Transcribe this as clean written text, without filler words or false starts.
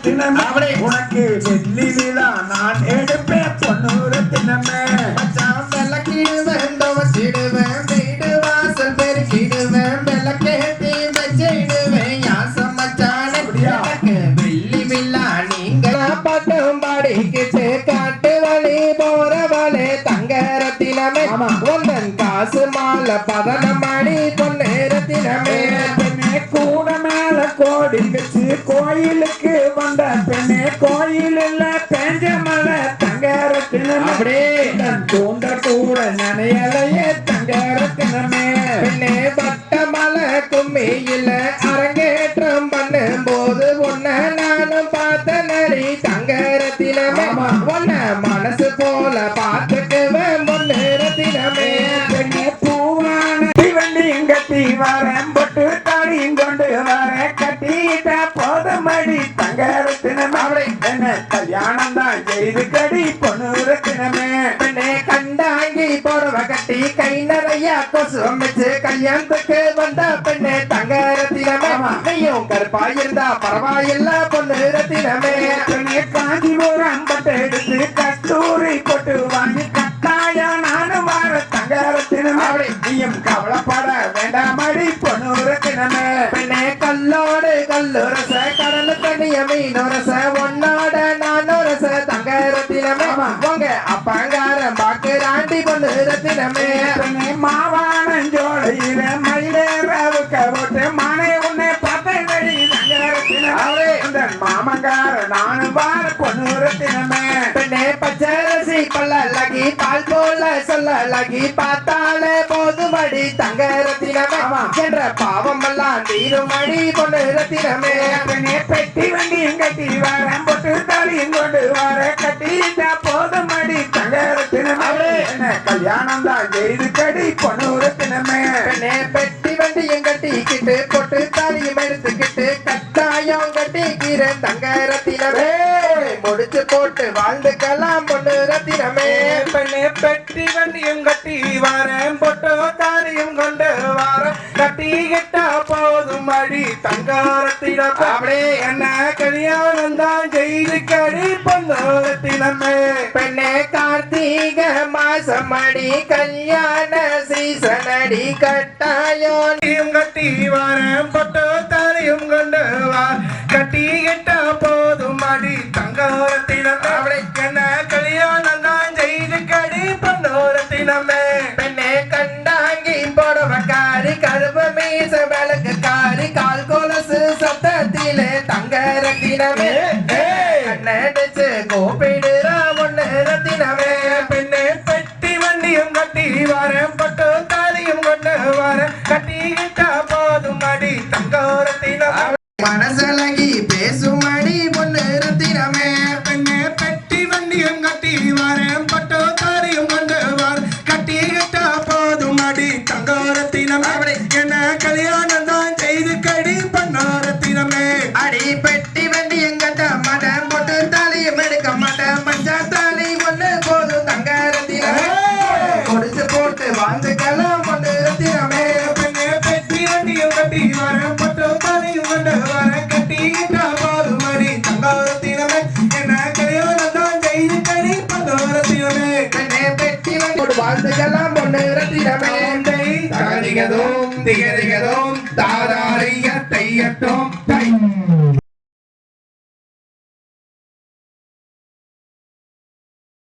ரத்தினமே உனக்கு வெள்ளி விழா நான் எடுப்பேன் பொண்ணு ரத்தினமே மச்சான் விளக்கிடுவேன் துவச்சிடுவேன் வீடு வாசல் பெருக்கிடுவேன் விளக்கேத்தி வச்சிடுவேன் யாசம் மச்சான் எனக்கு வெள்ளி விழா நீங்க பாட்டும் பாடிக்கிட்டு காட்டு வழி போற வழி தங்க ரத்தினமே ஒன்றன் காசு மாலை பதனம் அடி பொண்ணு ரத்தினமே பெண்ணே கூட மேல கோடி வச்சு கோயிலுக்கு வந்த பெண்ணே கோயிலில் பெஞ்ச மலை தங்க ரத்தினமே அப்படியே தூண்ட கூட நனையலையே தங்க ரத்தினமே பெண்ணே பட்ட மலை கும்மியில அரங்கேற்றம் பண்ணும் போது ஒன்ன நானும் பார்த்த நரி தங்க ரத்தினமே ஒன்ன மனசு போல பார்த்துக்குவேன் பொண்ணு ரத்தினமே பெண்ணே பூவான வண்டியும் கட்டி வரேன் பொட்டு தாடியும் கொண்டு வரேன் கட்டிட்ட போதமடி தங்க ரத்தினமே என்ன கல்யாணம் தான் செய்து கடி பொண்ணு ரத்தினமே பெண்ணே கண்டாங்கி போறவ கட்டி கை நிறைய கொசு அமைச்சு கல்யாணத்துக்கு வந்த பெண்ணே தங்க ரத்தினமே நீயும் கருப்பாயிருந்தா பரவாயில்ல பொண்ணு ரத்தினமே பெண்ணே காஞ்சிபுரம் பட்டு எடுத்து கஸ்தூரி கொட்டு வாங்கி கட்டாயம் நானும் வார தங்க ரத்தினமே நீயும் கவலைப்பட வேண்டாமடி பொண்ணு ரத்தினமே பெண்ணே கல்லோடு கல்லுரச கடல் தண்ணிய மீனுரச ஒன்னோட நானுரச தங்க ரத்தினமே உங்க அப்பங்காரம் பாக்குறாண்டி பொண்ணு ரத்தினமே பெண்ணே மாவானஞ்சோலையில மயிலேறாவுக்க போட்டு மானே உன்னை பார்த்தேன் தங்க ரத்தினமே மாமங்கார நானும் வார பொண்ணு ரத்தினமே பெண்ணே பச்சரிசி பல்லகி பால் போல சொல்லலகி பார்த்தாலே போதுமடி தங்க ரத்தினமே என்ற பாவம் எல்லாம் தீருமடி பொண்ணு ரத்தினமே பெண்ணே பெட்டி வண்டியும் கட்டி வரேன் பொட்டு தாலியும் கொண்டு வர கட்டிட்டா போதுமடி தங்க ரத்தினமே என்ன கல்யாணம் தான் செய்து கடி பொண்ணு ரத்தினமே பெண்ணே பெட்டி வண்டியும் கட்டிக்கிட்டு பொட்டு தாலியும் எடுத்துக்கிட்டு கட்டாயம் கட்டிக்கிறேன் தங்க ரத்தினமே முடிச்சு போட்டு வாழ்ந்துக்கலாம் பொண்ணு ரத்தினமே பெண்ணே பெட்டி வண்டியும் கட்டி வரேன் பொட்டு தாலியும் கொண்டு வர கட்டிக்கிட்டா போதும் அடி தங்க ரத்தினமே அப்படியே என்ன கல்யாணம் தான் செய்து கடி பொண்ணு ரத்தினமே பெண்ணே கார்த்திகை மாசம் அடி கல்யாண சீசன் அடி கட்டாயம் கட்டி வரேன் பொட்டு தாலியும் கொண்டு வர கட்டிக்கிட்டா போதும் அடி தங்க ரத்தினமே என்ன கல்யாணம் தான் செய்து கடி பொண்ணு ரத்தினமே பெண்ணே கண்டாங்கி போடவக்காரி கருப்பு மீச விளக்கு காரி கால் கொலசு சத்தத்திலே தங்க ரத்தினமே கண்ணடிச்சு கூப்பிடுறா பொண்ணு ரத்தினமே பெண்ணே பெட்டி வண்டியும் கட்டி வரேன் பட்டு தாலியும் கொண்டு வரேன் கட்டிக்கிட்டா போதும் அடி தங்க ரத்தினமே மனசலகி பேசுமடி பொண்ணு ரத்தினமே பெண்ணே பெட்டி வண்டியும் கட்டி வரேன் பட்டு தாலியும் கொண்டு வர கட்டிக்கிட்டா போதும் அடி தங்க ரத்தினமே என்ன கல்யாணம் தான் செய்து கடி பொண்ணு ரத்தினமே அடி பெட்டி வண்டி எங்கட்ட மாட்டேன் பொட்டு தாலியும் எடுக்க மாட்டேன் பஞ்சா தாலி ஒண்ணு போதும் தங்க ரத்தினமே முடிச்சு போட்டு வாழ்ந்துக்கலாம் பொண்ணு ரத்தினமே பெண்ணே பெட்டி வண்டியும் கட்டி வரேன் பட்டு தாலியும் கொண்டு வர கட்டிக்கிட்டா போதும் அடி தங்க ரத்தினமே என்ன கல்யாணம் தான் செய்து கடி பொண்ணு ரத்தினமே பெண்ணே பெட்டி வண்டி வாழ்ந்துக்கலாம் பொண்ணு ரத்தினமே தகதிகதும் திகதிகதும் தாதாரிய தையட்டும் தை